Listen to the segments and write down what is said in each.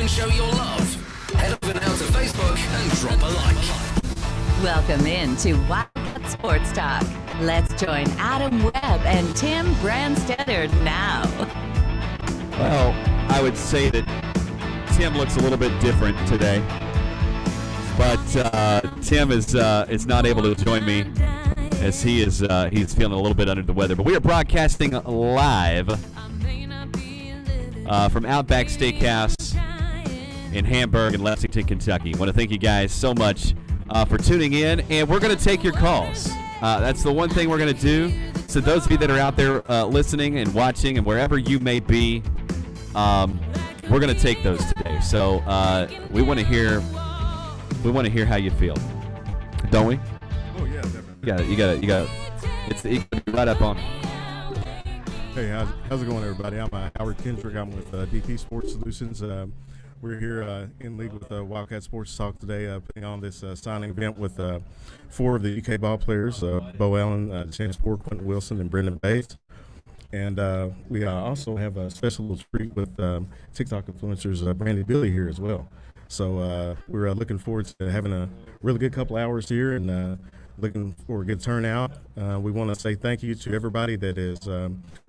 and show your love. Head over now to Facebook and drop a like. Welcome in to Wildcat Sports Talk. Let's join Adam Webb and Tim Brandstetter now. Well, I would say that Tim looks a little bit different today, but Tim is not able to join me as he's feeling a little bit under the weather. But we are broadcasting live from Outback Steakhouse in Hamburg and Lexington, Kentucky. I want to thank you guys so much for tuning in, and we're going to take your calls. That's the one thing we're going to do. So those of you that are out there listening and watching and wherever you may be, we're going to take those today. So we want to hear how you feel, don't we? Oh yeah, definitely. You got it. It's right up on. Hey, how's it going, everybody? I'm Howard Kendrick. I'm with DT Sports Solutions. We're here in league with Wildcat Sports Talk today, putting on this signing event with 4 of the UK ball players: Beau Allen, Chance Poore, Quintin Wilson, and Brenden Bates. And we also have a special little treat with Tik Tok influencers Brandy and Billy here as well. So we're looking forward to having a really good couple hours here and looking for a good turnout. We want to say thank you to everybody that has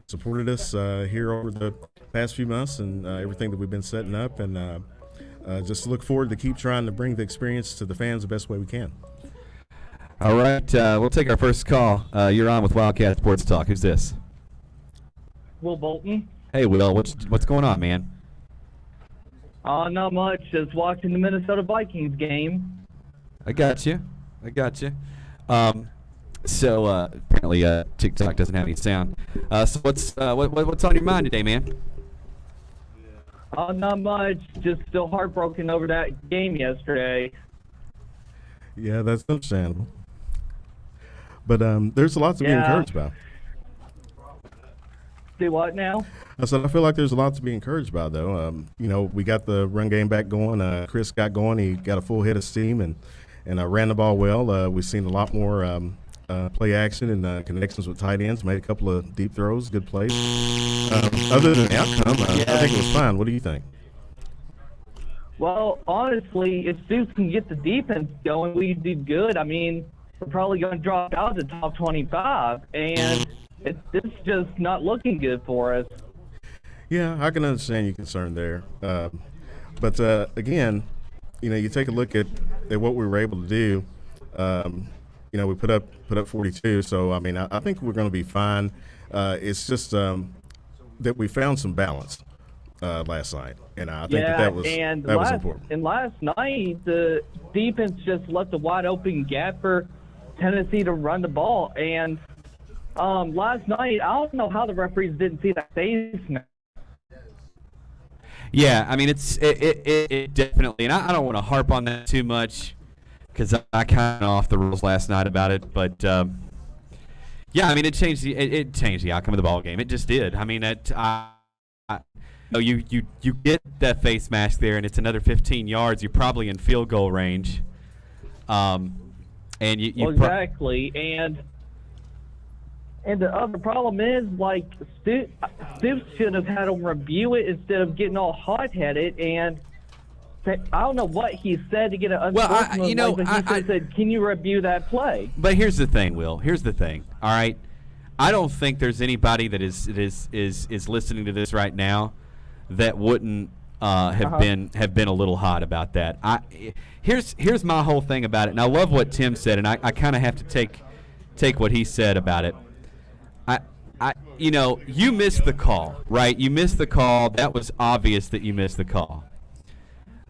supported us here over the past few months and everything that we've been setting up, and just look forward to keep trying to bring the experience to the fans the best way we can. All right, we'll take our first call. You're on with Wildcat Sports Talk. Who's this? Will Bolton. Hey, Will. What's going on, man? Not much. Just watching the Minnesota Vikings game. I got you. So apparently Tik Tok doesn't have any sound. So what's on your mind today, man? Not much. Just still heartbroken over that game yesterday. Yeah, that's understandable. But there's a lot to be encouraged about. Do what now? I said I feel like there's a lot to be encouraged about, though. We got the run game back going. Chris got going. He got a full head of steam and ran the ball well. We've seen a lot more play action and connections with tight ends. Made a couple of deep throws, good plays. Other than the outcome, I think it was fine. What do you think? Well, honestly, if Stoops can get the defense going, we did good. I mean, we're probably going to drop out of the top 25, and it's just not looking good for us. Yeah, I can understand your concern there. But again, you take a look at what we were able to do. We put up 42. So, I mean, I think we're going to be fine. It's just that we found some balance last night. And I think that was important. And last night, the defense just left a wide open gap for Tennessee to run the ball. And last night, I don't know how the referees didn't see that face mask. Yeah, I mean, it definitely, and I don't want to harp on that too much because I kind of off the rules last night about it, but yeah, I mean, it changed the outcome of the ball game. It just did. I mean, you get that face mask there, and it's another 15 yards. You're probably in field goal range, and exactly. And the other problem is, like, Stoops should have had him review it instead of getting all hot-headed. And I don't know what he said to get an unsportsmanlike, but he said, "Can you review that play?" But here's the thing, Will. Here's the thing. All right, I don't think there's anybody that is listening to this right now that wouldn't have been a little hot about that. Here's my whole thing about it, and I love what Tim said, and I kind of have to take what he said about it. You missed the call, right? You missed the call. That was obvious that you missed the call.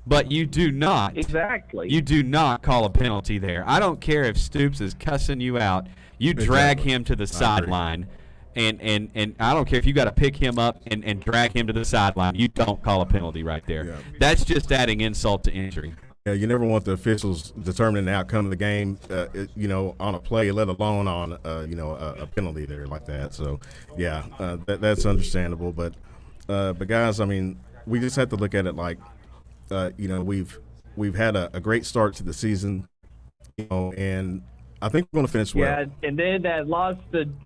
But you do not. Exactly. You do not call a penalty there. I don't care if Stoops is cussing you out. You drag him to the sideline. And I don't care if you got to pick him up and drag him to the sideline. You don't call a penalty right there. Yeah. That's just adding insult to injury. Yeah, you never want the officials determining the outcome of the game, on a play, let alone on, a penalty there like that. So, yeah, that's understandable. But guys, I mean, we just have to look at it like, we've had a great start to the season, and I think we're going to finish well. Yeah, and then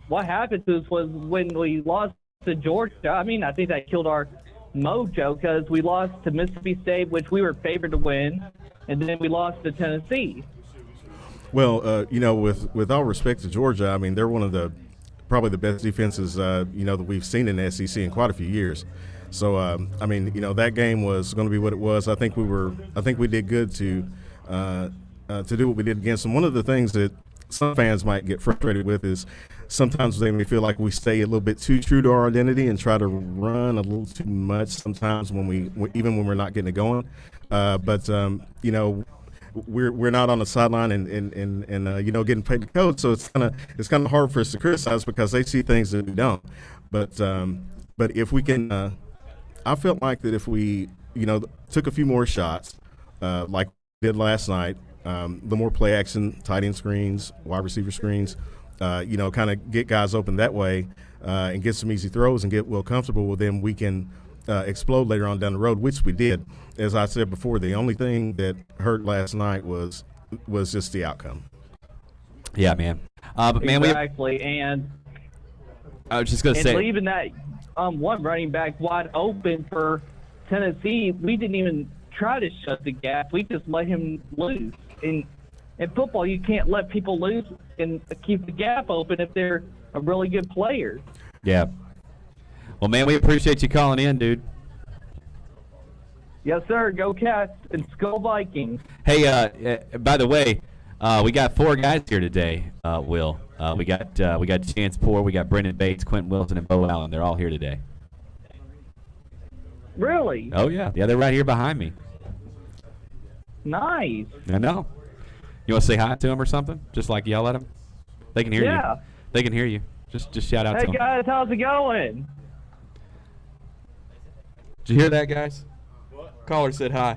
what happened to us was when we lost to Georgia. I mean, I think that killed our mojo because we lost to Mississippi State, which we were favored to win, and then we lost to Tennessee. Well, with all respect to Georgia, I mean, they're one of probably the best defenses, that we've seen in the SEC in quite a few years. So, I mean, that game was going to be what it was. I think we did good to do what we did against them. One of the things that some fans might get frustrated with is sometimes they may feel like we stay a little bit too true to our identity and try to run a little too much sometimes even when we're not getting it going. But we're not on the sideline and getting paid to coach, so it's kind of hard for us to criticize because they see things that we don't. But if we can, I felt like that if we took a few more shots, like we did last night, the more play action, tight end screens, wide receiver screens, kind of get guys open that way and get some easy throws and get Will comfortable. Well, then we can explode later on down the road, which we did. As I said before, the only thing that hurt last night was just the outcome. Yeah, man. But man, exactly. And I was just going to say, leaving that one running back wide open for Tennessee, we didn't even try to shut the gap. We just let him loose. In football, you can't let people loose and keep the gap open if they're a really good player. Yeah. Well, man, we appreciate you calling in, dude. Yes, sir. Go Cats and Skull Vikings. Hey, by the way, we got 4 guys here today, Will. We got Chance Poore, we got Brenden Bates, Quintin Wilson, and Beau Allen. They're all here today. Really? Oh, yeah. Yeah, they're right here behind me. Nice. I know. You want to say hi to them or something? Just like yell at them? They can hear you. They can hear you. Just shout out to them. Hey, guys, how's it going? Did you hear that, guys? What? Caller said hi.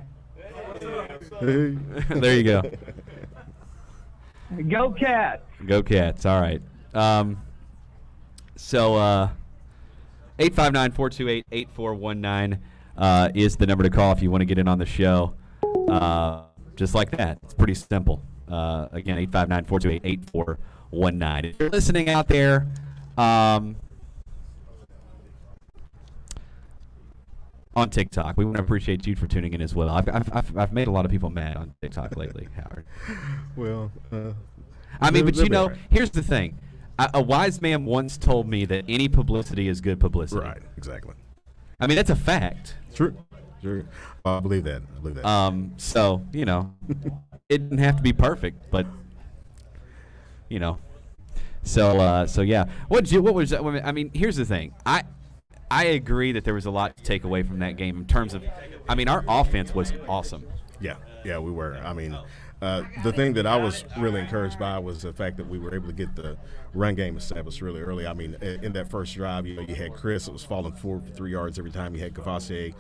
Hey. There you go. Go Cats. Go Cats. All right. So 859-428-8419 is the number to call if you want to get in on the show. Just like that. It's pretty simple. Again, 859-428-8419. If you're listening out there, on TikTok, we want to appreciate you for tuning in as well. I've made a lot of people mad on TikTok lately, Howard. Well, I mean, but here's the thing. A wise man once told me that any publicity is good publicity. Right, exactly. I mean, that's a fact. True. I believe that. So, it didn't have to be perfect, but, so yeah. What was that? I mean, here's the thing. I agree that there was a lot to take away from that game in terms of, I mean, our offense was awesome. Yeah, we were. I mean, the thing that I was really encouraged by was the fact that we were able to get the run game established really early. I mean, in that first drive, you had Chris that was falling forward for 3 yards every time. You had Cavassier,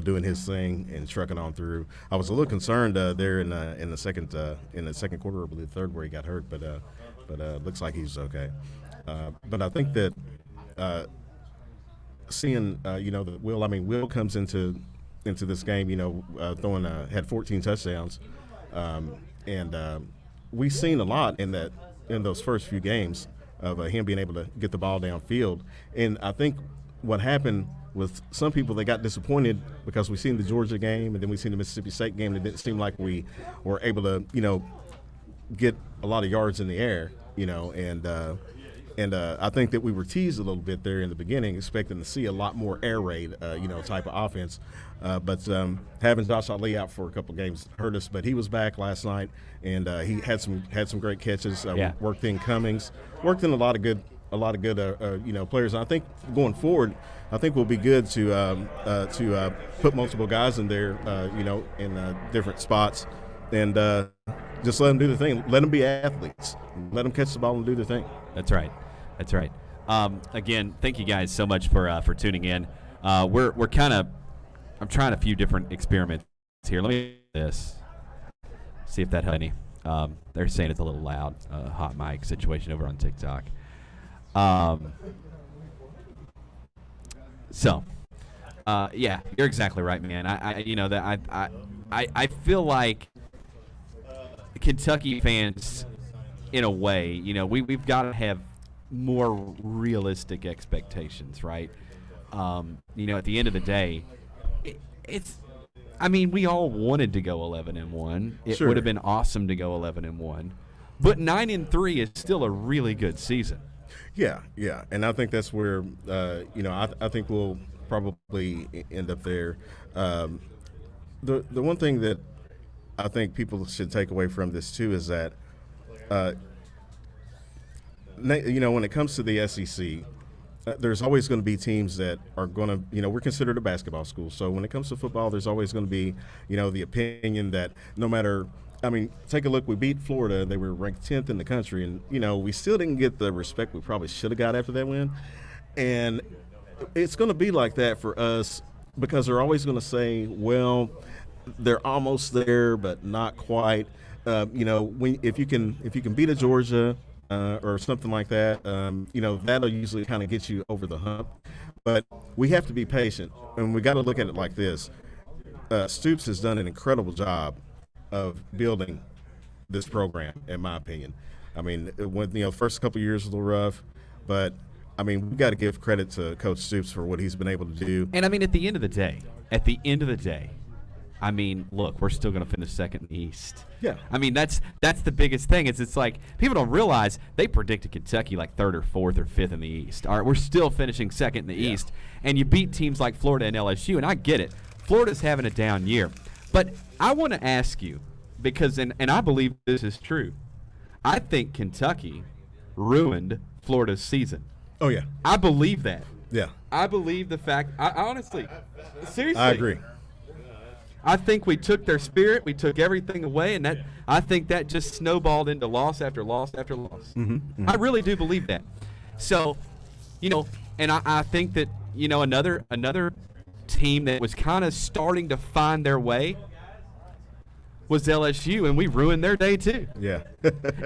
doing his thing and trucking on through. I was a little concerned there in the second quarter, I believe the third, where he got hurt, but looks like he's okay. But I think that seeing that Will comes into this game, throwing had 14 touchdowns. And we've seen a lot in those first few games of him being able to get the ball downfield. And I think what happened with some people, they got disappointed because we seen the Georgia game and then we seen the Mississippi State game. And it didn't seem like we were able to, get a lot of yards in the air, And I think that we were teased a little bit there in the beginning, expecting to see a lot more air raid, type of offense. But having Josh Ali out for a couple games hurt us. But he was back last night, and he had some great catches. Worked in Cummings, worked in a lot of good players. And I think going forward, I think we'll be good to put multiple guys in there, in different spots, and just let them do the thing. Let them be athletes. Let them catch the ball and do the thing. That's right. Again, thank you guys so much for tuning in. I'm trying a few different experiments here. Let me do this. See if that honey. They're saying it's a little loud. Hot mic situation over on TikTok. Yeah, you're exactly right, man. I feel like Kentucky fans, in a way, we've got to have more realistic expectations, right? at the end of the day, we all wanted to go 11-1. It would have been awesome to go 11-1, but 9-3 is still a really good season. Yeah, and I think that's where I think we'll probably end up there. The one thing that I think people should take away from this too is that when it comes to the SEC, there's always going to be teams that are going to, we're considered a basketball school. So when it comes to football, there's always going to be, the opinion that no matter, take a look. We beat Florida. They were ranked 10th in the country. And, we still didn't get the respect we probably should have got after that win. And it's going to be like that for us because they're always going to say, well, they're almost there, but not quite. If you can beat a Georgia, or something like that, that'll usually kind of get you over the hump. But we have to be patient, and we got to look at it like this. Stoops has done an incredible job of building this program, in my opinion. First couple of years was a little rough, but we've got to give credit to Coach Stoops for what he's been able to do. And at the end of the day, look, we're still going to finish second in the East. Yeah. That's the biggest thing. It's like people don't realize they predicted Kentucky like third or fourth or fifth in the East. All right, we're still finishing second in the East, and you beat teams like Florida and LSU, and I get it. Florida's having a down year. But I want to ask you, because, and I believe this is true, I think Kentucky ruined Florida's season. Oh, yeah. I believe that. Yeah. I believe the fact – I honestly, seriously. I agree. I think we took their spirit, we took everything away, and I think that just snowballed into loss after loss after loss. Mm-hmm, mm-hmm. I really do believe that. So, and I think that, another team that was kind of starting to find their way was LSU, and we ruined their day too. Yeah.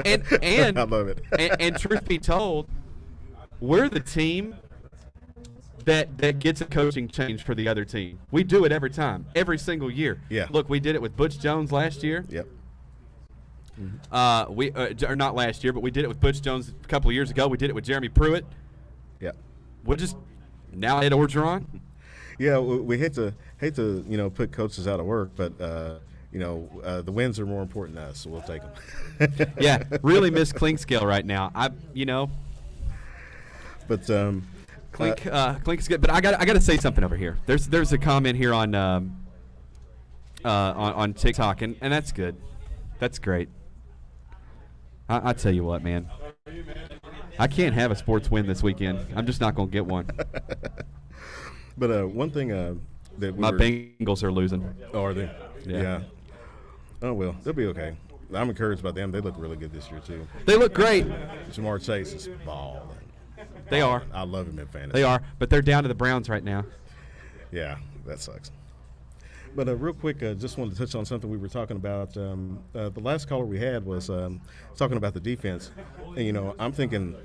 And I love it. and truth be told, we're the team that gets a coaching change for the other team. We do it every time, every single year. Yeah. Look, we did it with Butch Jones last year. Yep. Or not last year, but we did it with Butch Jones a couple of years ago. We did it with Jeremy Pruitt. Yeah. We'll just now hit Orgeron. Yeah, we hate to put coaches out of work, but the wins are more important to us, so we'll take them. Yeah, really miss Clinkscale right now. But Clink's good, but I got to say something over here. There's a comment here on TikTok, and that's good. That's great. I tell you what, man. I can't have a sports win this weekend. I'm just not going to get one. But one thing that my Bengals are losing. Oh, are they? Yeah. Oh, well, they'll be okay. I'm encouraged by them. They look really good this year, too. They look great. Jamar Chase is balling. They are. I love him in fantasy. They are, but they're down to the Browns right now. Yeah, that sucks. But real quick, just wanted to touch on something we were talking about. The last caller we had was talking about the defense. And, I'm thinking,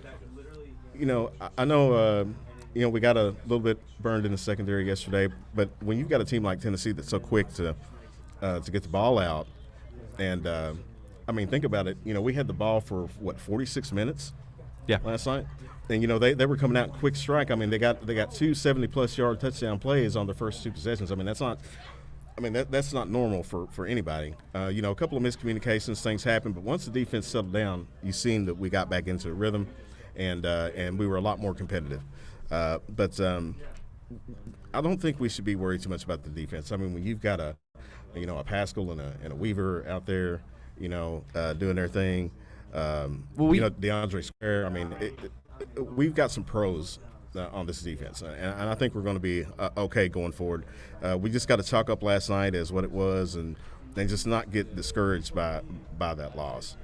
I know, we got a little bit burned in the secondary yesterday, but when you've got a team like Tennessee that's so quick to get the ball out, and, think about it. We had the ball for, 46 minutes last night? And, they were coming out in quick strike. They got two 70-plus yard touchdown plays on their first two possessions. That's not normal for anybody. A couple of miscommunications, things happen, but once the defense settled down, you seen that we got back into a rhythm, and we were a lot more competitive. But I don't think we should be worried too much about the defense. When you've got a Pascal and a Weaver out there, doing their thing, DeAndre Square. We've got some pros on this defense, and I think we're going to be okay going forward. We just got to chalk up last night as what it was, and just not get discouraged by that loss.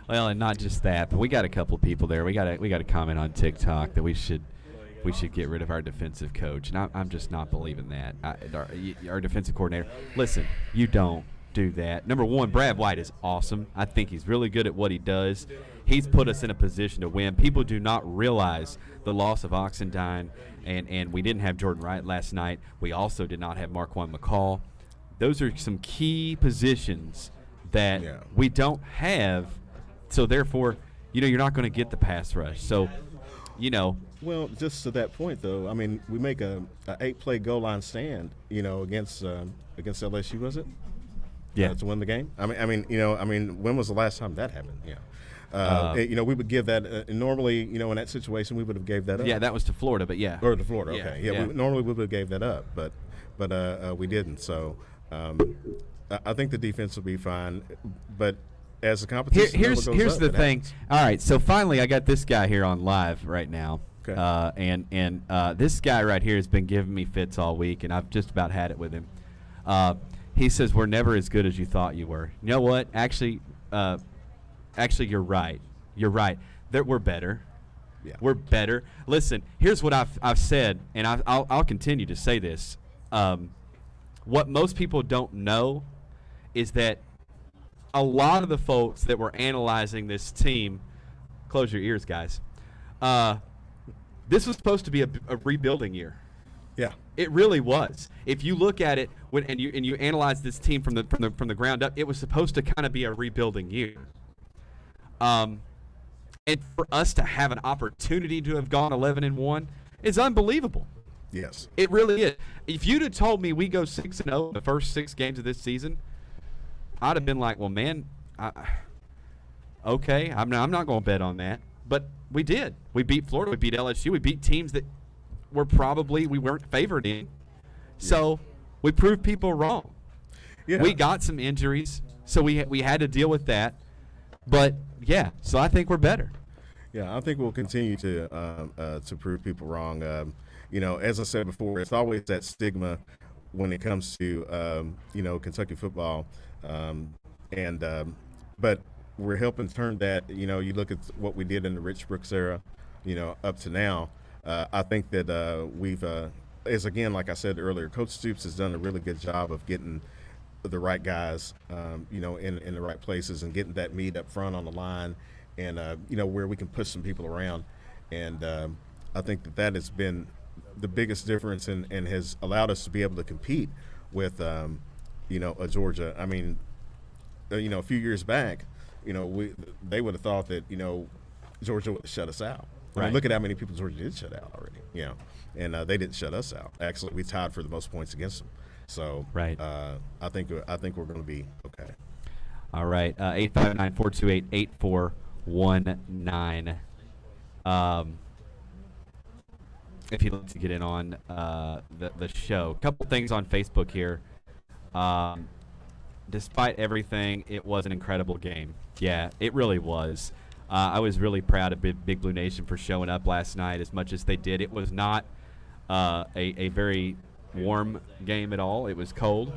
Well, and not just that, but we got a couple of people there. We got a comment on TikTok that we should get rid of our defensive coach, and I'm just not believing that. Our defensive coordinator. Listen, you don't do that. Number one, Brad White is awesome. I think he's really good at what he does. He's put us in a position to win. People do not realize the loss of Oxendine, and we didn't have Jordan Wright last night. We also did not have Marquand McCall. Those are some key positions that we don't have, so therefore, you're not going to get the pass rush. So Well, just to that point, though, I mean, we make a 8-play goal line stand, against LSU, was it? Yeah. To win the game. I mean, when was the last time that happened? Yeah. We would give that normally, in that situation, we would have gave that up. Yeah, that was to Florida, but yeah. Or to Florida, Yeah, okay. Yeah, yeah. Normally we would have gave that up, but we didn't. So I think the defense will be fine. But as the competition here's the thing. Happens. All right, so finally I got this guy here on live right now. Okay. And this guy right here has been giving me fits all week, and I've just about had it with him. He says, we're never as good as you thought you were. You know what? Actually, you're right. You're right. We're better. Yeah. We're better. Listen, here's what I've said, and I'll continue to say this. What most people don't know is that a lot of the folks that were analyzing this team, close your ears, guys. This was supposed to be a rebuilding year. Yeah. It really was. If you look at it and you analyze this team from the ground up, it was supposed to kind of be a rebuilding year. And for us to have an opportunity to have gone 11-1 is unbelievable. Yes. It really is. If you'd have told me we go 6-0 in the first 6 games of this season, I'd have been like, well, man, okay, I'm not going to bet on that. But we did. We beat Florida. We beat LSU. We beat teams that we weren't favored in. So we proved people wrong. Yeah. We got some injuries, so we had to deal with that. But, yeah, so I think we're better. Yeah, I think we'll continue to prove people wrong. As I said before, it's always that stigma when it comes to Kentucky football, but we're helping turn that. You look at what we did in the Rich Brooks era, up to now. I think that we've, again, like I said earlier, Coach Stoops has done a really good job of getting the right guys, in the right places and getting that meat up front on the line, and where we can push some people around, and I think that has been the biggest difference and has allowed us to be able to compete with a Georgia. I mean, a few years back, they would have thought that Georgia would have shut us out. I mean, Right. look at how many people Georgia did shut out already. And they didn't shut us out. Actually, we tied for the most points against them. So Right. I think we're going to be okay. All right, 859-428-8419. If you'd like to get in on the show. A couple things on Facebook here. Despite everything, it was an incredible game. Yeah, it really was. I was really proud of Big Blue Nation for showing up last night as much as they did. It was not a very warm game at all. It was cold,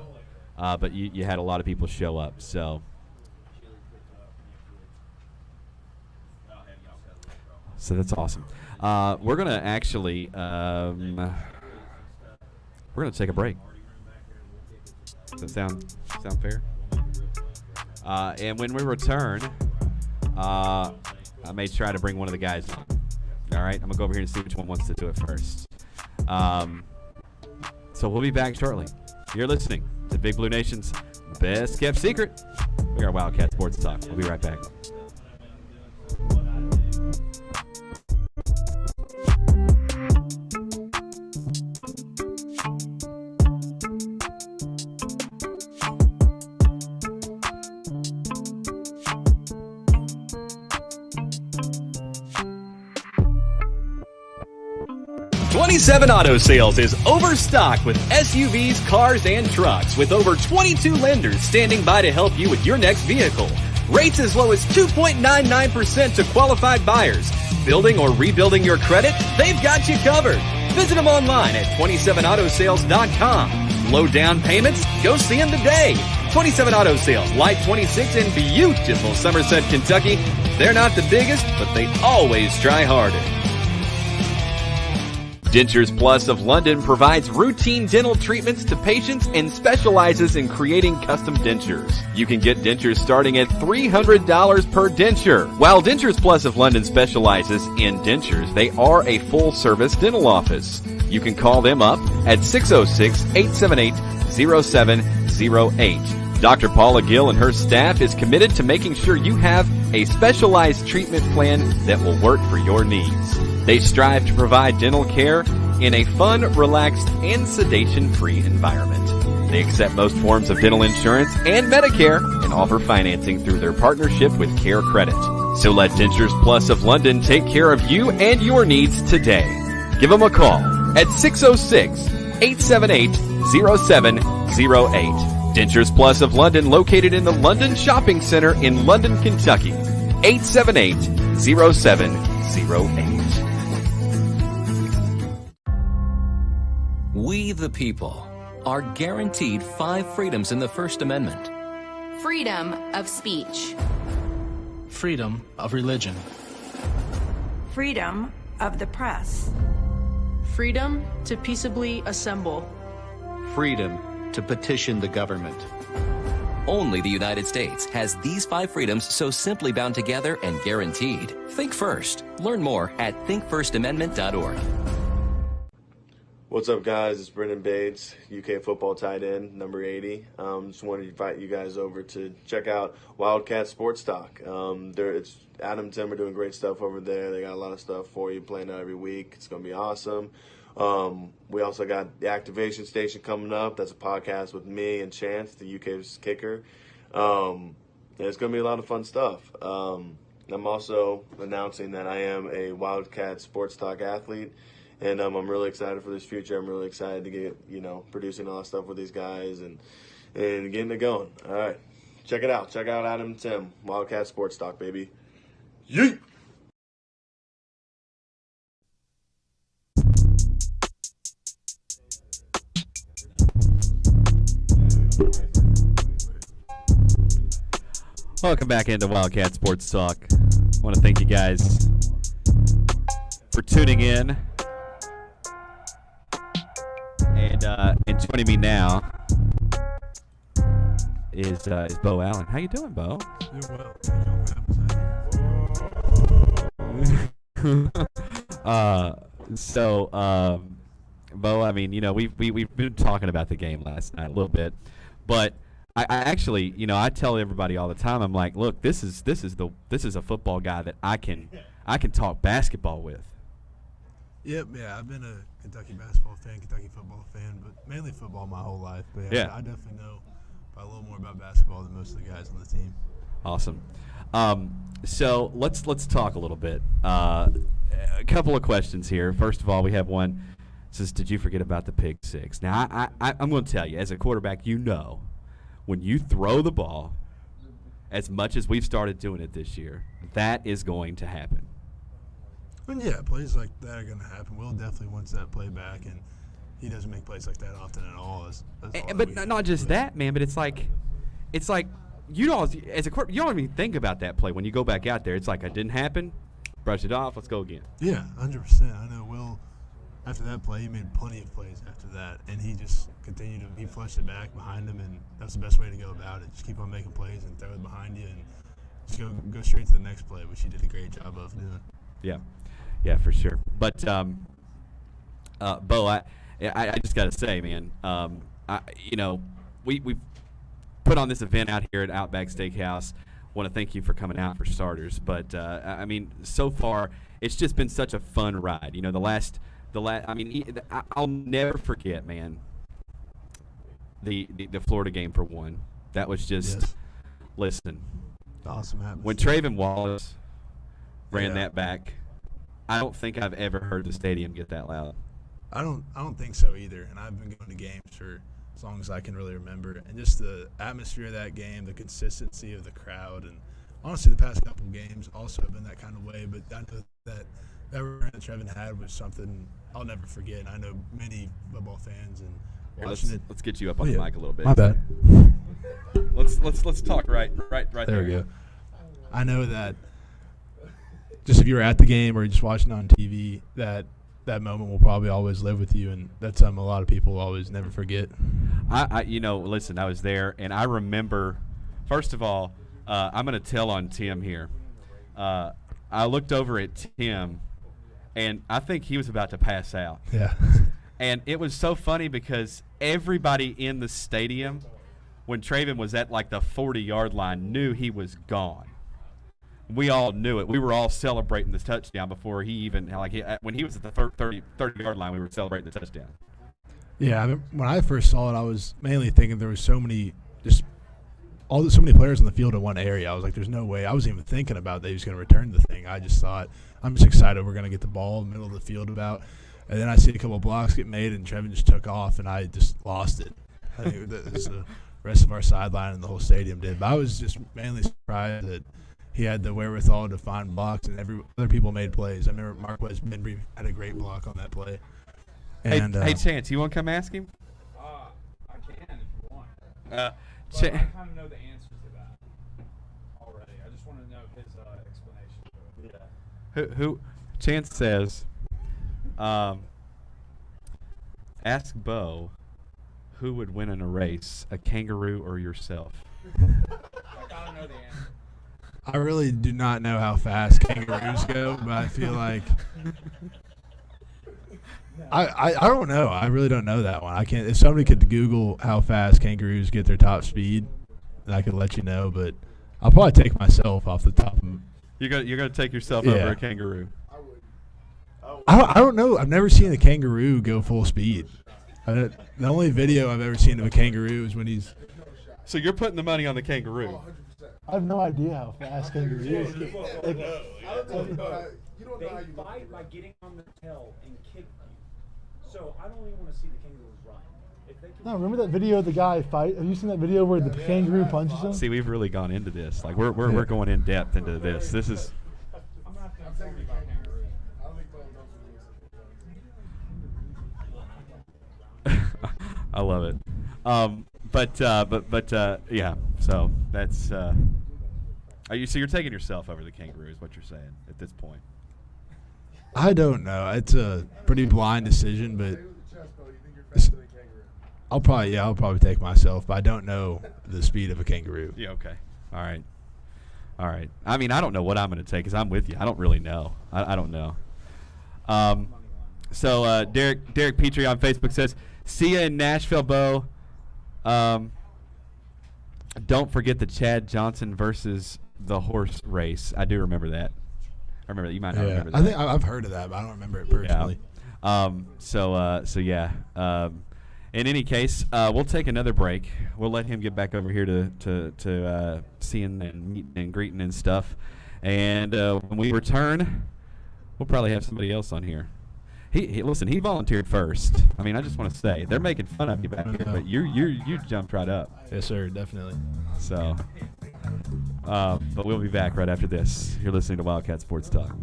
but you had a lot of people show up. So that's awesome. We're going to actually we're going to take a break. Does that sound fair? And when we return, I may try to bring one of the guys on. All right? I'm going to go over here and see which one wants to do it first. So we'll be back shortly. You're listening to Big Blue Nation's Best Kept Secret. We are Wildcat Sports Talk. We'll be right back. '27 Auto Sales is overstocked with SUVs, cars, and trucks, with over 22 lenders standing by to help you with your next vehicle. Rates as low as 2.99% to qualified buyers. Building or rebuilding your credit? They've got you covered. Visit them online at 27autosales.com. Low down payments? Go see them today. 27 Auto Sales, Light 26 in beautiful Somerset, Kentucky. They're not the biggest, but they always try harder. Dentures Plus of London provides routine dental treatments to patients and specializes in creating custom dentures. You can get dentures starting at $300 per denture. While Dentures Plus of London specializes in dentures, they are a full-service dental office. You can call them up at 606-878-0708. Dr. Paula Gill and her staff is committed to making sure you have a specialized treatment plan that will work for your needs. They strive to provide dental care in a fun, relaxed, and sedation-free environment. They accept most forms of dental insurance and Medicare and offer financing through their partnership with Care Credit. So let Dentures Plus of London take care of you and your needs today. Give them a call at 606-878-0708. Dentures Plus of London, located in the London Shopping Center in London, Kentucky. 878-0708. We the people are guaranteed 5 freedoms in the First Amendment. Freedom of speech. Freedom of religion. Freedom of the press. Freedom to peaceably assemble. Freedom to petition the government. Only the United States has these 5 freedoms so simply bound together and guaranteed. Think first. Learn more at thinkfirstamendment.org. What's up, guys? It's Brenden Bates, UK football tight end, number 80. Just wanted to invite you guys over to check out Wildcat Sports Talk. It's Adam and Tim are doing great stuff over there. They got a lot of stuff for you, playing out every week. It's going to be awesome. We also got the Activation Station coming up. That's a podcast with me and Chance, the UK's kicker. And it's going to be a lot of fun stuff. I'm also announcing that I am a Wildcat Sports Talk athlete. And I'm really excited for this future. I'm really excited to get, producing all that stuff with these guys and getting it going. All right. Check it out. Check out Adam and Tim, Wildcat Sports Talk, baby. Yeet! Welcome back into Wildcat Sports Talk. I want to thank you guys for tuning in. And joining me now is Beau Allen. How you doing, Beau? Doing well. Beau, I mean, we've been talking about the game last night a little bit, but I actually, I tell everybody all the time, I'm like, look, this is a football guy that I can talk basketball with. Yep, yeah, I've been a Kentucky basketball fan, Kentucky football fan, but mainly football my whole life. But yeah, I definitely know a little more about basketball than most of the guys on the team. Awesome. So let's talk a little bit. A couple of questions here. First of all, we have one. It says, did you forget about the pick six? Now, I'm going to tell you, as a quarterback, when you throw the ball, as much as we've started doing it this year, that is going to happen. And yeah, plays like that are going to happen. Will definitely wants that play back, and he doesn't make plays like that often at all. But not just that, man. But it's like you don't, as a quarterback, you don't even think about that play when you go back out there. It's like, it didn't happen. Brush it off. Let's go again. Yeah, 100%. I know Will. After that play, he made plenty of plays after that, and he just continued to – he flushed it back behind him, and that's the best way to go about it. Just keep on making plays and throw it behind you and just go straight to the next play, which he did a great job of doing. Yeah, for sure. But, Beau, I just got to say, man, we put on this event out here at Outback Steakhouse. Want to thank you for coming out for starters. But, I mean, so far, it's just been such a fun ride. I'll never forget, man, the Florida game for one. That was just, listen. Awesome atmosphere. When Traven Wallace ran that back, I don't think I've ever heard the stadium get that loud. I don't think so either. And I've been going to games for as long as I can really remember. And just the atmosphere of that game, the consistency of the crowd, and honestly, the past couple games also have been that kind of way. But I know that run that Trevin had was something I'll never forget. And I know many football fans and watching it. Let's get you up on the mic a little bit. My bad. Let's talk right there. There we go. I know that just if you were at the game or just watching on TV, that moment will probably always live with you, and that's something a lot of people always never forget. Listen, I was there, and I remember, first of all, I'm going to tell on Tim here. I looked over at Tim, and I think he was about to pass out. Yeah. And it was so funny because everybody in the stadium when Traven was at like the 40-yard line, knew he was gone. We all knew it. We were all celebrating this touchdown before he even when he was at the 30-yard line, we were celebrating the touchdown. Yeah, I mean, when I first saw it, I was mainly thinking there was so many players on the field in one area. I was like, there's no way. I wasn't even thinking about that he was going to return the thing. I just thought, I'm just excited we're going to get the ball in the middle of the field about. And then I see a couple of blocks get made, and Trevin just took off, and I just lost it. I think the rest of our sideline and the whole stadium did. But I was just mainly surprised that he had the wherewithal to find blocks, and other people made plays. I remember Marquez Benbury had a great block on that play. And, hey, Chance, you want to come ask him? I can if you want. I kind of know the answers to that already. I just want to know his explanation to it. Who Chance says, ask Beau who would win in a race, a kangaroo or yourself? I don't know the answer. I really do not know how fast kangaroos go, but I feel like I don't know. I really don't know that one. I can't. If somebody could Google how fast kangaroos get their top speed, then I could let you know. But I'll probably take myself off the top of them. You're gonna take yourself over a kangaroo. I don't know. I've never seen a kangaroo go full speed. The only video I've ever seen of a kangaroo is when he's. So you're putting the money on the kangaroo. I have no idea how fast kangaroos get. They fight by getting on the tail and kick you. So I don't even want to see the kangaroos run. No, remember that video of the guy fight? Have you seen that video where the kangaroo punches him? See, we've really gone into this. Like we're going in depth into this. This is. I'm gonna have to inform you about kangaroos. I love it. But yeah. So that's. So you're taking yourself over the kangaroo is what you're saying at this point. I don't know. It's a pretty blind decision, but I'll probably take myself, but I don't know the speed of a kangaroo. Yeah. Okay. All right. I mean, I don't know what I'm going to take because I'm with you. I don't really know. I don't know. So Derek Petrie on Facebook says, "See ya in Nashville, Beau. Don't forget the Chad Johnson versus the horse race." I do remember that. I remember that. You might not remember that. I think I've heard of that, but I don't remember it personally. Yeah. So yeah. In any case, we'll take another break. We'll let him get back over here to seeing and meeting and greeting and stuff. And when we return, we'll probably have somebody else on here. Listen, he volunteered first. I mean, I just want to say they're making fun of you back here, but you jumped right up. Yes, sir, definitely. So, but we'll be back right after this. You're listening to Wildcat Sports Talk.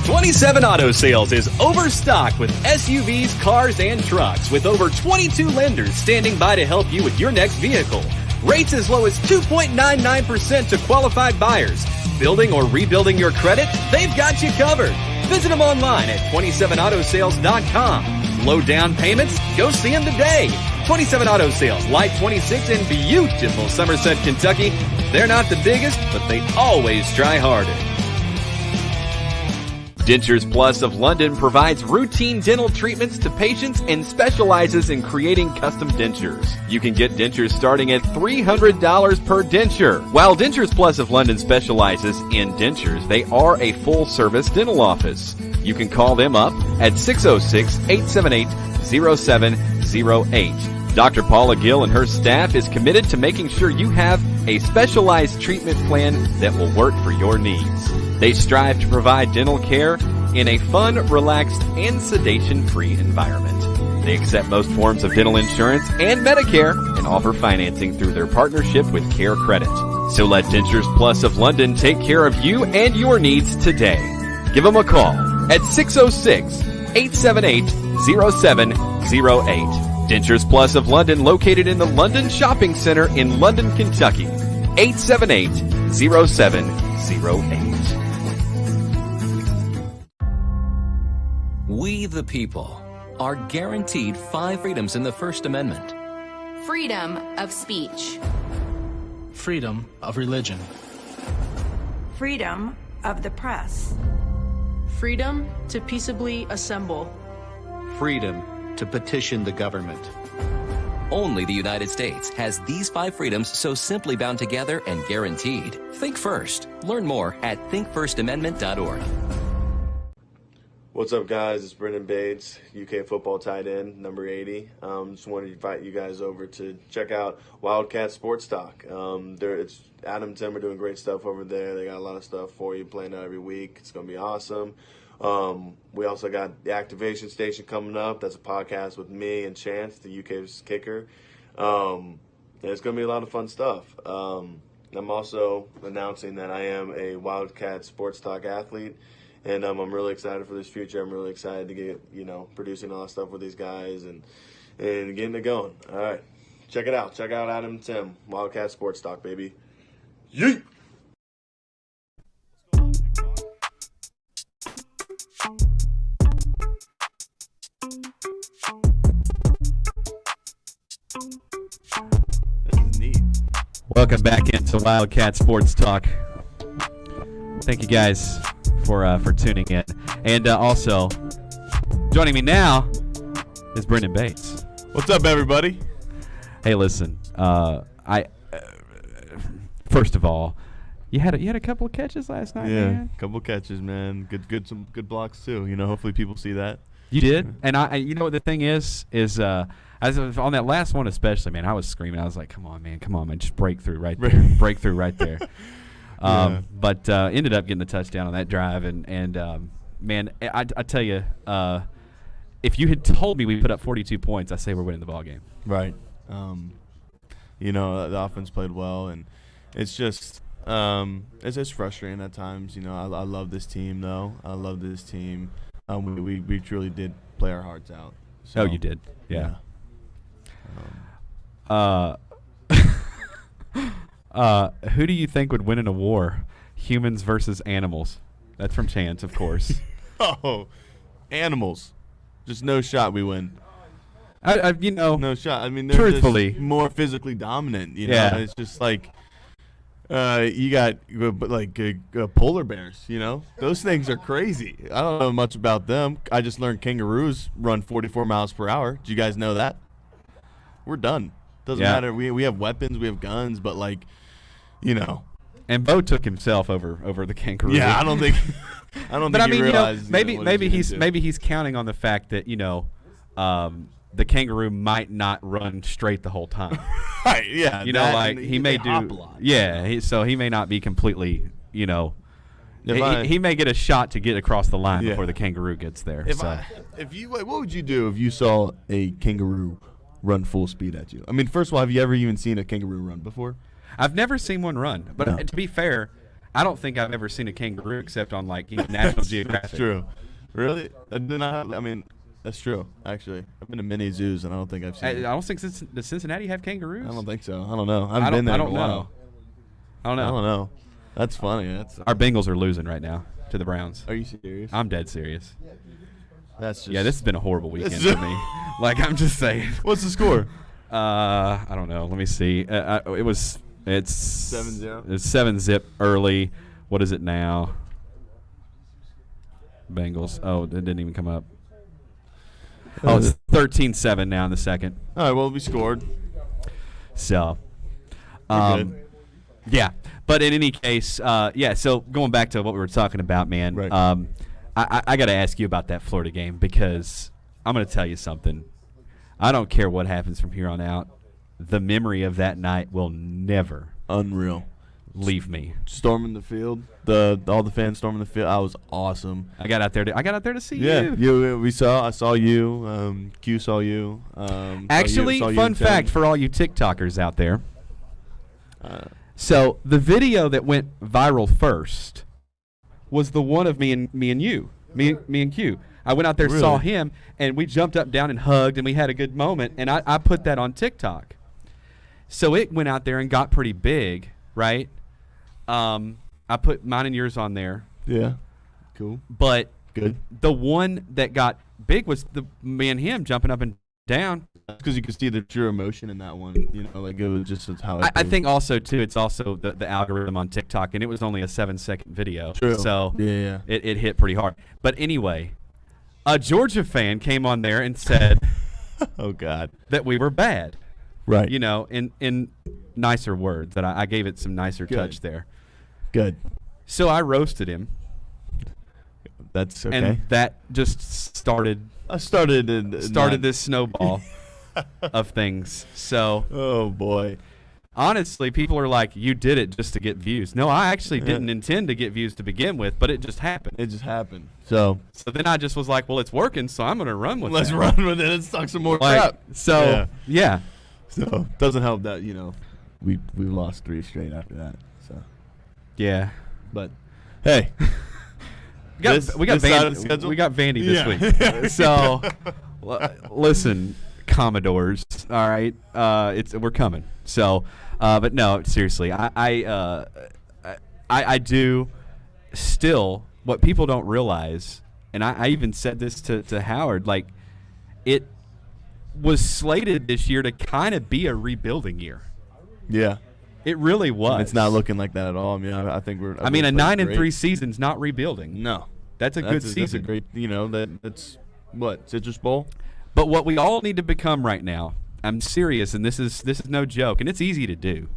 '27 Auto Sales is overstocked with SUVs, cars, and trucks with over 22 lenders standing by to help you with your next vehicle. Rates as low as 2.99% to qualified buyers. Building or rebuilding your credit? They've got you covered. Visit them online at 27autosales.com. Low down payments? Go see them today. 27 Auto Sales, Light 26 in beautiful Somerset, Kentucky. They're not the biggest, but they always try harder. Dentures Plus of London provides routine dental treatments to patients and specializes in creating custom dentures. You can get dentures starting at $300 per denture. While Dentures Plus of London specializes in dentures, they are a full-service dental office. You can call them up at 606-878-0708. Dr. Paula Gill and her staff is committed to making sure you have a specialized treatment plan that will work for your needs. They strive to provide dental care in a fun, relaxed, and sedation-free environment. They accept most forms of dental insurance and Medicare and offer financing through their partnership with Care Credit. So let Dentures Plus of London take care of you and your needs today. Give them a call at 606-878-0708. Dentures Plus of London, located in the London Shopping Center in London, Kentucky. 878-0708. We, the people, are guaranteed 5 freedoms in the First Amendment. Freedom of speech. Freedom of religion. Freedom of the press. Freedom to peaceably assemble. Freedom to petition the government. Only the United States has these 5 freedoms so simply bound together and guaranteed. Think first. Learn more at thinkfirstamendment.org. What's up, guys? It's Brenden Bates, UK football tight end, number 80. Just wanted to invite you guys over to check out Wildcat Sports Talk. It's Adam Timmer doing great stuff over there. They got a lot of stuff for you playing out every week. It's going to be awesome. We also got the Activation Station coming up. That's a podcast with me and Chance, the UK's kicker. And it's going to be a lot of fun stuff. I'm also announcing that I am a Wildcat Sports Talk athlete. And I'm really excited for this future. I'm really excited to get, producing all that stuff with these guys and getting it going. All right. Check it out. Check out Adam Tim, Wildcat Sports Talk, baby. Yeet! This is neat. Welcome back into Wildcat Sports Talk. Thank you guys for tuning in. And also, joining me now is Brenden Bates. What's up, everybody? Hey, listen. First of all, you had a couple of catches last night, man. A couple of catches, man. Some good blocks too. Hopefully people see that. You did, and what the thing is as on that last one especially, man, I was screaming. I was like, come on, man, just break through right there, break through right there. But ended up getting the touchdown on that drive, and man, I tell you, if you had told me we put up 42 points, I say we're winning the ball game. Right. The offense played well, and it's just frustrating at times. I love this team, though. I love this team. We truly did play our hearts out. So, oh, you did, yeah. Who do you think would win in a war? Humans versus animals? That's from Chance, of course. Oh, animals. Just no shot we win. No shot. I mean, they're truthfully just more physically dominant. Yeah. It's just like you got polar bears. Those things are crazy. I don't know much about them. I just learned kangaroos run 44 miles per hour. Did you guys know that? We're done. Doesn't matter. We have weapons. We have guns. But And Beau took himself over the kangaroo. Yeah, I don't think. But he realizes. Maybe he's counting on the fact that the kangaroo might not run straight the whole time. Right. Yeah. He may do. Hop a lot, so he may not be completely. He may get a shot to get across the line before the kangaroo gets there. What would you do if you saw a kangaroo run full speed at you? I mean, first of all, have you ever even seen a kangaroo run before? I've never seen one run, but to be fair, I don't think I've ever seen a kangaroo except on National Geographic. That's true. Really? That's true. Actually, I've been to many zoos, and I don't think I've seen. I don't think does Cincinnati have kangaroos? I don't think so. I don't know. I haven't been there in a while. I don't know. That's funny. Our Bengals are losing right now to the Browns. Are you serious? I'm dead serious. That's just. Yeah, this has been a horrible weekend for me. I'm just saying. What's the score? I don't know. Let me see. It's 7-0. It's 7-zip early. What is it now? Bengals. Oh, it didn't even come up. Oh, it's 13-7 now in the second. All right, well, we scored. So, good. Yeah. But in any case, so going back to what we were talking about, man, right. I got to ask you about that Florida game because I'm going to tell you something. I don't care what happens from here on out. The memory of that night will never leave me. Storming the field, all the fans storming the field. I was awesome. I got out there to see you. Yeah, I saw you. Q saw you. Actually, fun fact for all you TikTokers out there. So the video that went viral first was the one of me and Q. I went out there, saw him, and we jumped up, down, and hugged, and we had a good moment. And I put that on TikTok. So it went out there and got pretty big, right? I put mine and yours on there. Yeah. Cool. But good. The one that got big was me and him jumping up and down. Because you could see the true emotion in that one. You know, like it was just how I think also, too, it's also the algorithm on TikTok, and it was only a 7-second video. True. So yeah. It hit pretty hard. But anyway, a Georgia fan came on there and said oh, God, that we were bad. Right. You know, in nicer words, that I gave it some nicer touch there. Good. So I roasted him. That's okay. And that just started this snowball of things. So, oh boy. Honestly, people are like, you did it just to get views. No, I actually didn't intend to get views to begin with, but it just happened. It just happened. So then I just was like, well, it's working, so I'm going to run with it. Let's run with it. Let's talk some more crap. So, yeah. So, doesn't help that, you know, we lost 3 straight after that. So, yeah. But, hey. We got Vandy this week. So, listen, Commodores, all right? We're coming. So, but no, seriously, I do still, what people don't realize, and I even said this to Howard, like, it was slated this year to kind of be a rebuilding year. Yeah. It really was. It's not looking like that at all. I mean, I think we're. I mean, a 9-3 season's not rebuilding. No, that's a good season. That's a great. You know, that's what Citrus Bowl. But what we all need to become right now, I'm serious, and this is no joke, and it's easy to do.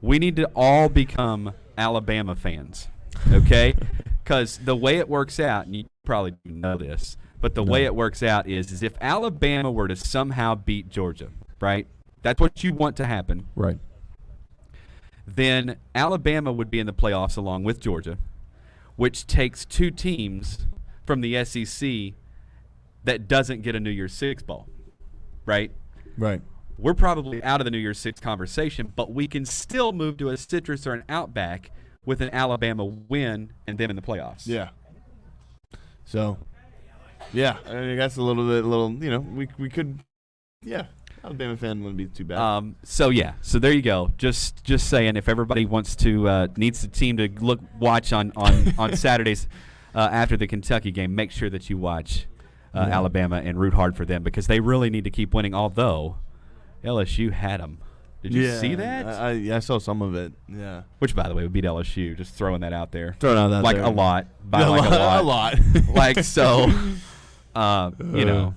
We need to all become Alabama fans, okay? Because the way it works out, and you probably know this, but the way it works out is if Alabama were to somehow beat Georgia, right? That's what you want to happen. Right. Then Alabama would be in the playoffs along with Georgia, which takes 2 teams from the SEC that doesn't get a New Year's Six bowl, right? Right. We're probably out of the New Year's Six conversation, but we can still move to a Citrus or an Outback with an Alabama win and them in the playoffs. Yeah. So, yeah, I mean, that's a little, you know, we could, yeah. Alabama fan wouldn't be too bad. So there you go. Just saying, if everybody wants to needs the team to watch on Saturdays after the Kentucky game, make sure that you watch Alabama and root hard for them because they really need to keep winning. Although LSU had them. Did you see that? I saw some of it. Yeah. Which, by the way, would beat LSU. Just throwing that out there. Throwing out that like there. a lot. By like a lot. A lot. Like so. You know.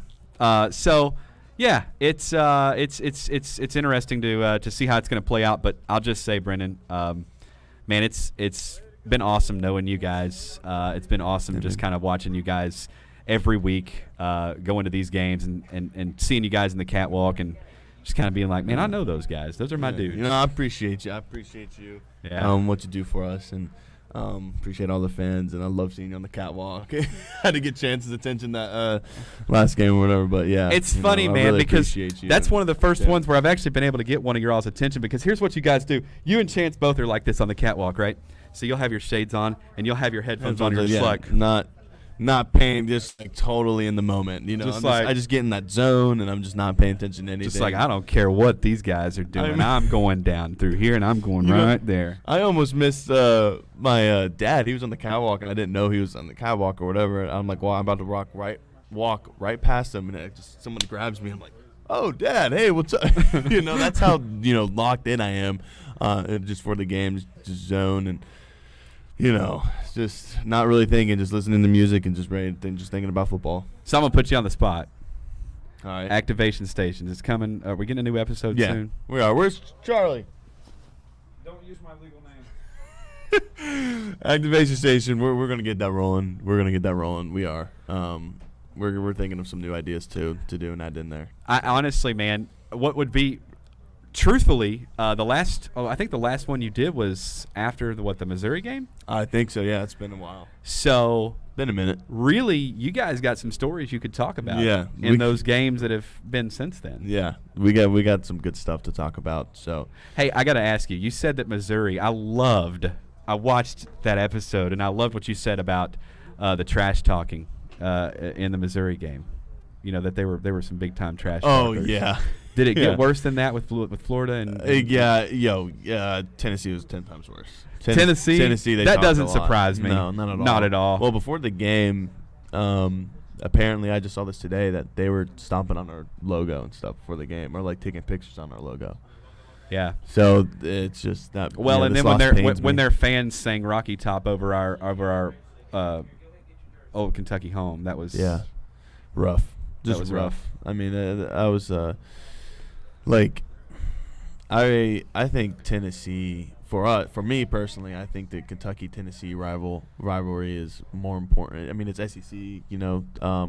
So. Yeah, it's interesting to see how it's going to play out. But I'll just say, Brenden, man, it's been awesome knowing you guys. It's been awesome just kind of watching you guys every week going to these games and seeing you guys in the catwalk and just kind of being like, man, I know those guys. Those are my dudes. You know, I appreciate you. Yeah. What you do for us and. Appreciate all the fans, and I love seeing you on the catwalk. Had to get Chance's attention that last game or whatever, but yeah. It's funny, man, really because that's one of the first ones where I've actually been able to get one of your all's attention because here's what you guys do. You and Chance both are like this on the catwalk, right? So you'll have your shades on, and you'll have your headphones on. You're just like not paying, just like totally in the moment. You know, I just get in that zone, and I'm just not paying attention to anything. Just like I don't care what these guys are doing. I'm going down through here, and I'm going right there. I almost missed my dad. He was on the catwalk, and I didn't know he was on the catwalk or whatever. I'm like, well, I'm about to walk right past him, and someone grabs me. I'm like, oh, Dad, hey, what's up? You know, that's how locked in I am, just for the game, just zone and. You know, just not really thinking, just listening to music and just thinking about football. So I'm going to put you on the spot. All right. Activation Station is coming. Are we getting a new episode soon? We are. Where's Charlie? Don't use my legal name. Activation Station. We're going to get that rolling. We are. We're thinking of some new ideas, too, to do and add in there. I honestly, man, what would be... Truthfully, I think the last one you did was after the Missouri game? I think so, yeah. It's been a while. So, been a minute. Really, you guys got some stories you could talk about in those games that have been since then. Yeah, we got some good stuff to talk about. So, hey, I got to ask you. You said that Missouri. I watched that episode, and I loved what you said about the trash talking in the Missouri game. You know that there were some big time trash. Oh talkers. yeah. Did it get worse than that with Florida and? Tennessee was 10 times worse. Tennessee. They that doesn't surprise me. No, not at all. Not at all. Well, before the game, apparently I just saw this today that they were stomping on our logo and stuff before the game, or like taking pictures on our logo. Yeah. So it's just that. Well, and then when their fans sang Rocky Top over our old Kentucky home, that was rough. Just that was rough. I mean, I was like, I think Tennessee for me personally, I think the Kentucky-Tennessee rivalry is more important. I mean, it's SEC,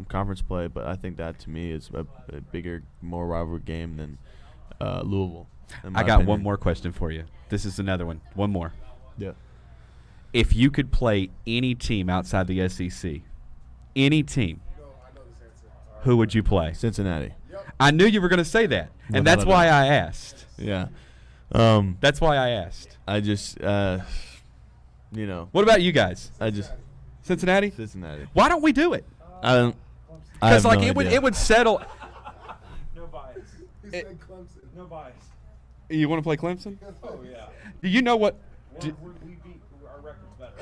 conference play, but I think that to me is a bigger, more rivalry game than Louisville. I got one more question for you. This is another one. One more. Yeah. If you could play any team outside the SEC, any team, who would you play? Cincinnati. I knew you were going to say that, and that's why I asked. Yeah. That's why I asked. I just, What about you guys? Cincinnati? Cincinnati. Why don't we do it? I don't. Because it would settle. No bias. He said Clemson. No bias. You want to play Clemson? Oh yeah. Do you know what? We beat our record's better.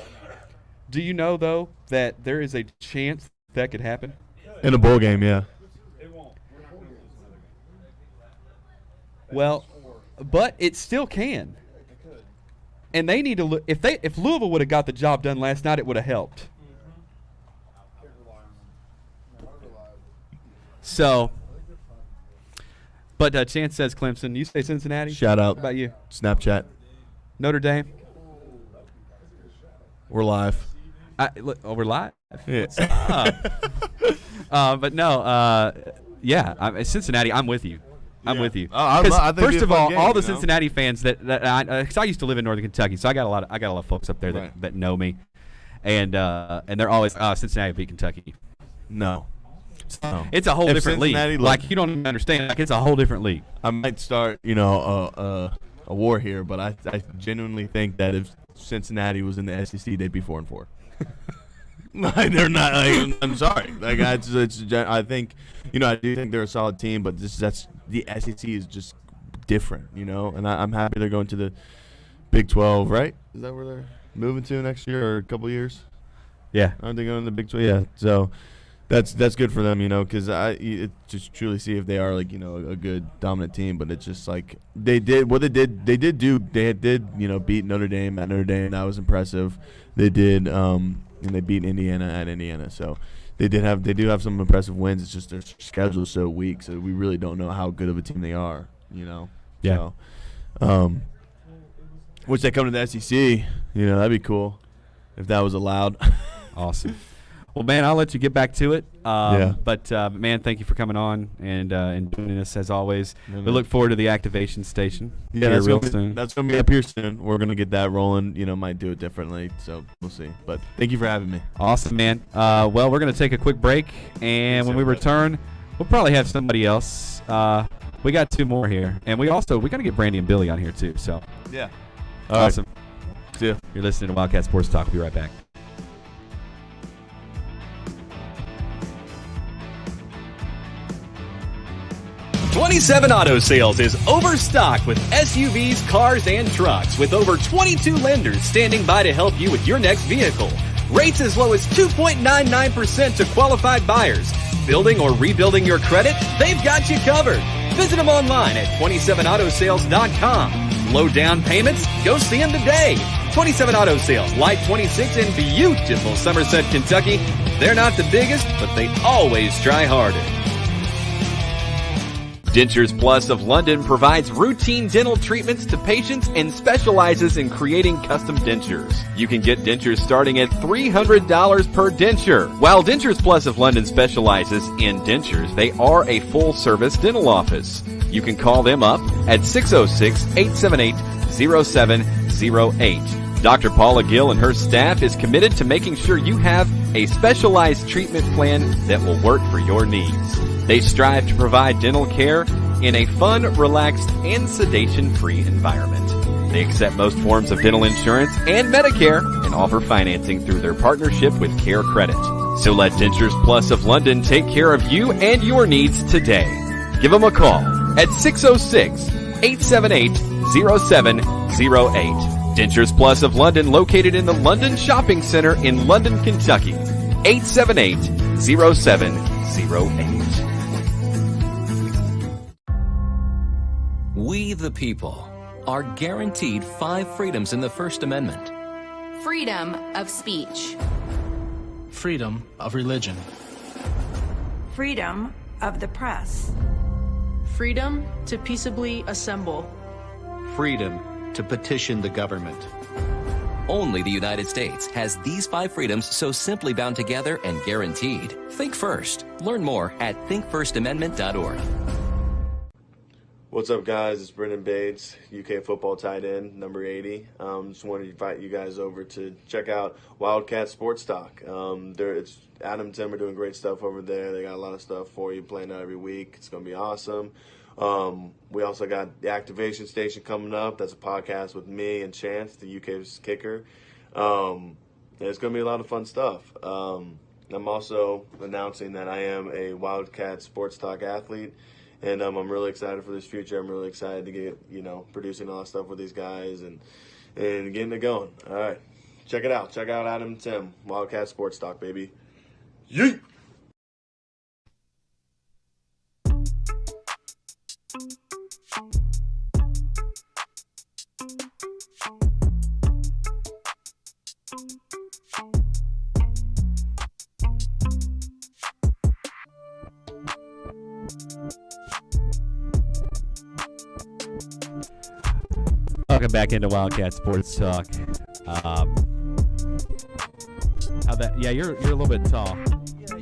Do you know though that there is a chance that could happen in a bowl game? Yeah. It won't. We're not going to lose another game. Well, but it still can. And they need to look. If Louisville would have got the job done last night, it would have helped. So, but Chance says Clemson. You say Cincinnati. Shout out. What about you? Snapchat. Notre Dame. We're live. We're live. Yeah. But no. Cincinnati. I'm with you. I'm with you. I think first of all, game, all the Cincinnati fans because I used to live in Northern Kentucky, so I got a lot of folks up there that know me, and they're always Cincinnati beat Kentucky. No. It's a whole different league. Like you don't even understand. Like it's a whole different league. I might start, a war here, but I genuinely think that if Cincinnati was in the SEC, they'd be 4-4. They're not. I'm sorry. I think, I do think they're a solid team, but that's the SEC is just different, And I'm happy they're going to the Big 12, right? Is that where they're moving to next year or a couple of years? Yeah. Aren't they going to the Big 12? Yeah. So that's good for them, because I just truly see if they are a good dominant team. But it's just like they did beat Notre Dame at Notre Dame. That was impressive. They did. And they beat Indiana at Indiana, so they do have some impressive wins. It's just their schedule is so weak, so we really don't know how good of a team they are. Yeah. So, which they come to the SEC, that'd be cool if that was allowed. Awesome. Well, man, I'll let you get back to it. Yeah. But man, thank you for coming on and doing this as always. We look forward to the activation station. Yeah, that's real soon. That's gonna be up here soon. We're gonna get that rolling. Might do it differently, so we'll see. But thank you for having me. Awesome, man. Well, we're gonna take a quick break, and when we return, we'll probably have somebody else. We got two more here, and we gotta get Brandy and Billy on here too. So yeah, awesome. Right. See ya. You're listening to Wildcat Sports Talk. We'll be right back. '27 Auto Sales is overstocked with SUVs, cars, and trucks with over 22 lenders standing by to help you with your next vehicle. Rates as low as 2.99% to qualified buyers. Building or rebuilding your credit? They've got you covered. Visit them online at 27autosales.com. Low down payments? Go see them today. 27 Auto Sales, Light 26 in beautiful Somerset, Kentucky. They're not the biggest, but they always try harder. Dentures Plus of London provides routine dental treatments to patients and specializes in creating custom dentures. You can get dentures starting at $300 per denture. While Dentures Plus of London specializes in dentures, they are a full-service dental office. You can call them up at 606-878-0708. Dr. Paula Gill and her staff is committed to making sure you have a specialized treatment plan that will work for your needs. They strive to provide dental care in a fun, relaxed, and sedation-free environment. They accept most forms of dental insurance and Medicare and offer financing through their partnership with Care Credit. So let Dentures Plus of London take care of you and your needs today. Give them a call at 606-878-0708. Dentures Plus of London located in the London Shopping Center in London, Kentucky. 878-0708. 0708. We, the people, are guaranteed 5 freedoms in the First Amendment. Freedom of speech. Freedom of religion. Freedom of the press. Freedom to peaceably assemble. Freedom to petition the government. Only the United States has these 5 freedoms so simply bound together and guaranteed. Think first. Learn more at thinkfirstamendment.org. What's up, guys? It's Brenden Bates, UK football tight end, number 80. Just wanted to invite you guys over to check out Wildcat Sports Talk. It's Adam Timmer doing great stuff over there. They got a lot of stuff for you playing out every week. It's going to be awesome. We also got the Activation Station coming up. That's a podcast with me and Chance, the UK's kicker. And it's going to be a lot of fun stuff. I'm also announcing that I am a Wildcat Sports Talk athlete. And I'm really excited for this future. I'm really excited to get, producing all that stuff with these guys and getting it going. All right. Check it out. Check out Adam Tim, Wildcat Sports Talk, baby. Yeet! Welcome back into Wildcat Sports Talk. You're a little bit tall. Yeah,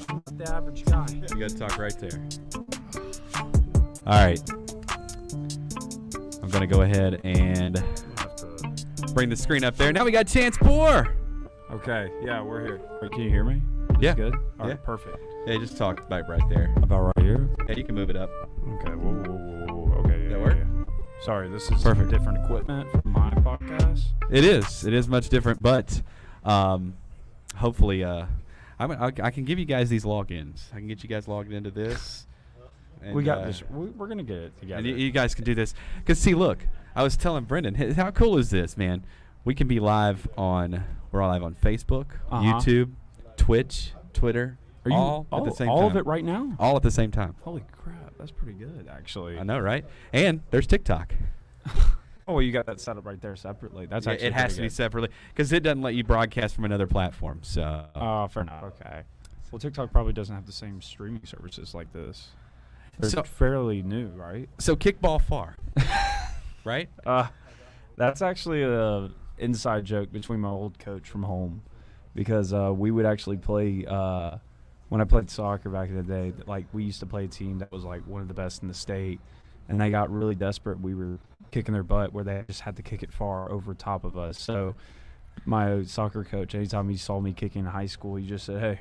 not the average guy. You got to talk right there. All right. I'm going to go ahead and bring the screen up there. Now we got Chance Poore. Okay, yeah, we're here. Wait, can you hear me? Yeah. Good? All Yeah. right, perfect. Yeah, just talk about right there. About right here? Yeah, you can move it up. Okay, whoa. Okay, That work? yeah. Sorry, this is Perfect. different equipment for my podcast. It is much different, but hopefully I can give you guys these logins. I can get you guys logged into this. And, We got this. We're going to get it together. And you guys can do this. Because, see, look, I was telling Brenden, how cool is this, man? We can be live we're live on Facebook, YouTube, Twitch, Twitter, all at the same time. All of it right now? All at the same time. Holy crap, that's pretty good, actually. I know, right? And there's TikTok. Oh, well, you got that set up right there separately. That's actually it has to be separately because it doesn't let you broadcast from another platform. So. Oh, fair enough. Okay. Well, TikTok probably doesn't have the same streaming services like this. They're fairly new, right? So kickball far, right? That's actually a inside joke between my old coach from home, because we would actually play when I played soccer back in the day. Like, we used to play a team that was like one of the best in the state, and they got really desperate. We were kicking their butt where they just had to kick it far over top of us. So my soccer coach, anytime he saw me kicking in high school, he just said, "Hey,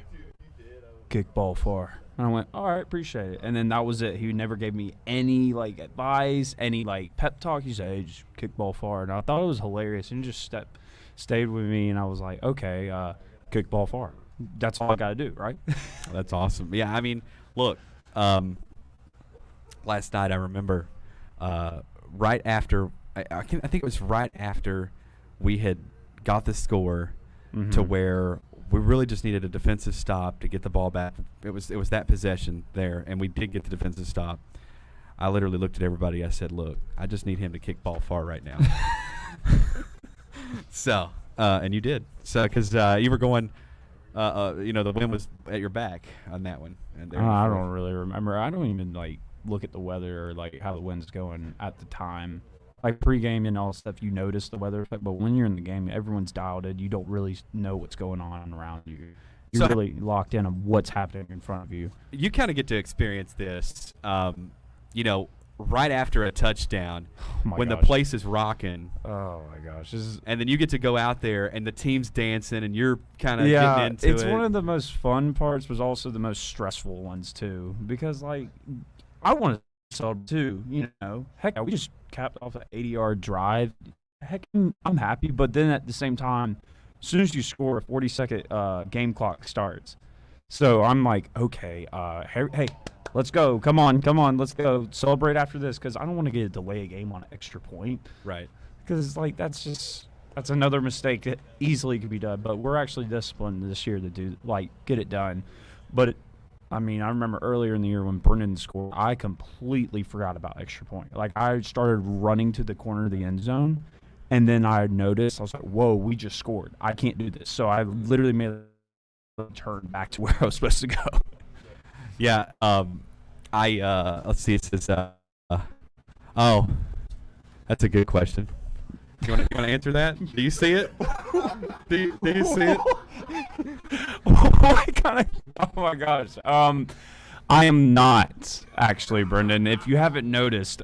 kick ball far." And I went, "All right, appreciate it." And then that was it. He never gave me any like advice, any like pep talk. He said, "Hey, just kick ball far." And I thought it was hilarious, and just stayed with me. And I was like, "Okay, kick ball far. That's all I got to do, right?" That's awesome. Yeah, I mean, look, last night I remember right after I think it was right after we had got the score to where we really just needed a defensive stop to get the ball back. It was that possession there, and we did get the defensive stop. I literally looked at everybody. I said, "Look, I just need him to kick ball far right now." So, and you did. So, because you were going, the wind was at your back on that one. And I don't really remember. I don't even look at the weather or how the wind's going at the time. Like pregame and all stuff, you notice the weather effect, but when you're in the game, everyone's dialed in. You don't really know what's going on around you. You're really locked in on what's happening in front of you. You kind of get to experience this, right after a touchdown when the place is rocking. Oh, my gosh. And then you get to go out there, and the team's dancing, and you're kind of getting into it. It's one of the most fun parts, but also the most stressful ones, too, because, I want to sub too, heck, we just capped off an 80-yard drive. Heck, I'm happy, but then at the same time, as soon as you score, a 40-second game clock starts. So I'm like, okay, hey, let's go. Come on, let's go celebrate after this, because I don't want to get a delay a game on an extra point. Right. Because that's just That's another mistake that easily could be done. But we're actually disciplined this year to get it done. But I remember earlier in the year when Brenden scored, I completely forgot about extra point. Like, I started running to the corner of the end zone, and then I noticed, I was like, whoa, we just scored. I can't do this. So I literally made a turn back to where I was supposed to go. Yeah. Let's see. It says, oh, that's a good question. You want to answer that? Do you see it? Do you see it? Oh my gosh. I am not actually, Brenden. If you haven't noticed,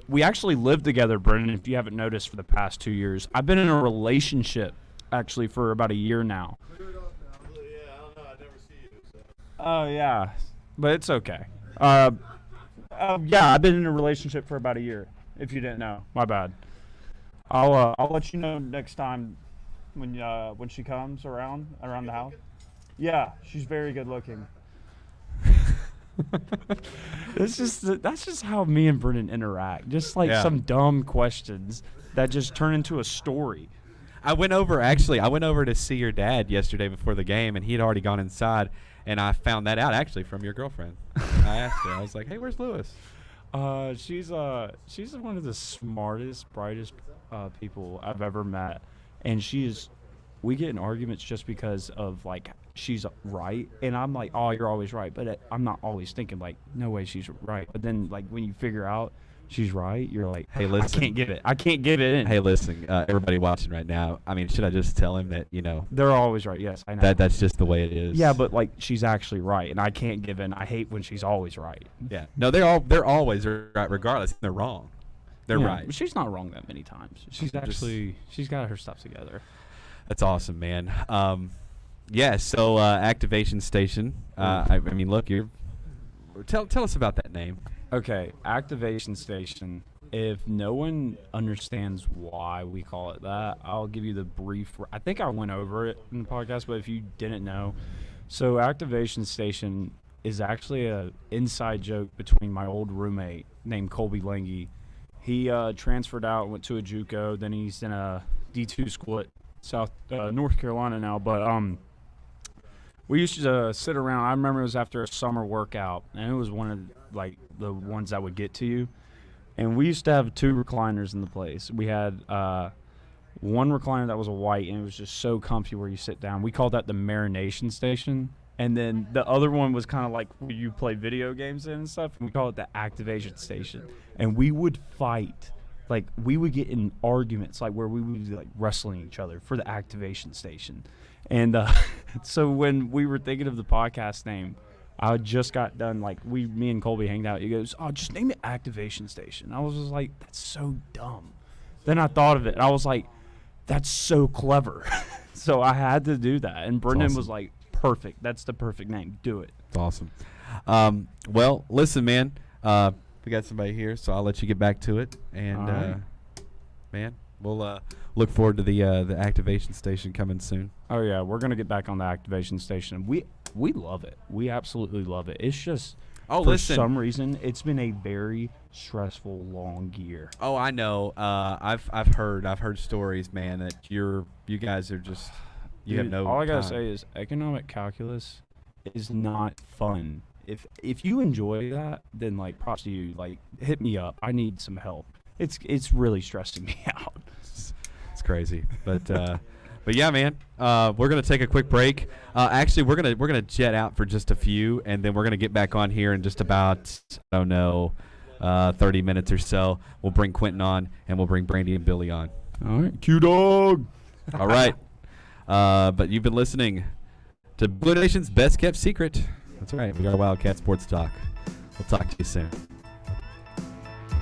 we actually lived together, Brenden. If you haven't noticed, for the past 2 years, I've been in a relationship actually for about a year now. Oh yeah, but it's okay. Yeah, I've been in a relationship for about a year. If you didn't know, my bad. I'll let you know next time when she comes around the house. Yeah, she's very good looking. That's just how me and Brenden interact. Just like some dumb questions that just turn into a story. I went over to see your dad yesterday before the game, and he had already gone inside, and I found that out actually from your girlfriend. I asked her. I was like, "Hey, where's Lewis?" She's one of the smartest, brightest people I've ever met, and we get in arguments just because of like she's right, and I'm like, oh, you're always right, but I'm not always thinking like, no way she's right. But then like when you figure out she's right, you're like, hey, listen, I can't give it in. Hey, listen, everybody watching right now, should I just tell him that they're always right? Yes, I know. That's just the way it is. Yeah, but like she's actually right, and I can't give in. I hate when she's always right. Yeah, no, they're always right, regardless. They're wrong. They're right. But she's not wrong that many times. She's got her stuff together. That's awesome, man. Yeah. So Activation Station. Look, tell us about that name. Okay, Activation Station. If no one understands why we call it that, I'll give you the brief. I think I went over it in the podcast, but if you didn't know, so Activation Station is actually a inside joke between my old roommate named Colby Lange. He transferred out, went to a JUCO, then he's in a D2 school at North Carolina now. But we used to sit around. I remember it was after a summer workout, and it was one of like the ones that would get to you. And we used to have 2 recliners in the place. We had one recliner that was a white, and it was just so comfy where you sit down. We called that the marination station. And then the other one was kind of like where you play video games in and stuff. And we call it the Activation Station. And we would fight. Like, we would get in arguments, like where we would be like wrestling each other for the Activation Station. And so when we were thinking of the podcast name, I just got done, like, me and Colby hanged out. He goes, oh, just name it Activation Station. I was just like, that's so dumb. Then I thought of it. And I was like, that's so clever. So I had to do that. And Brenden was like, perfect. That's the perfect name. Do it. It's awesome. Well, listen, man. We got somebody here, so I'll let you get back to it. And, right. Man, we'll look forward to the Activation Station coming soon. Oh, yeah. We're going to get back on the Activation Station. We love it. We absolutely love it. It's just, for some reason, it's been a very stressful, long year. Oh, I know. I've heard stories, man, that you guys are just – you have no all I gotta time. say is economic calculus is not fun. If you enjoy that, then like props to you. Like, hit me up. I need some help. It's really stressing me out. It's crazy, but yeah, man. We're gonna take a quick break. Actually, we're gonna jet out for just a few, and then we're gonna get back on here in just about 30 minutes or so. We'll bring Quintin on, and we'll bring Brandy and Billy on. All right, Q-Dog. All right. But you've been listening to Blue Nation's Best Kept Secret. That's right. We got Wildcat Sports Talk. We'll talk to you soon.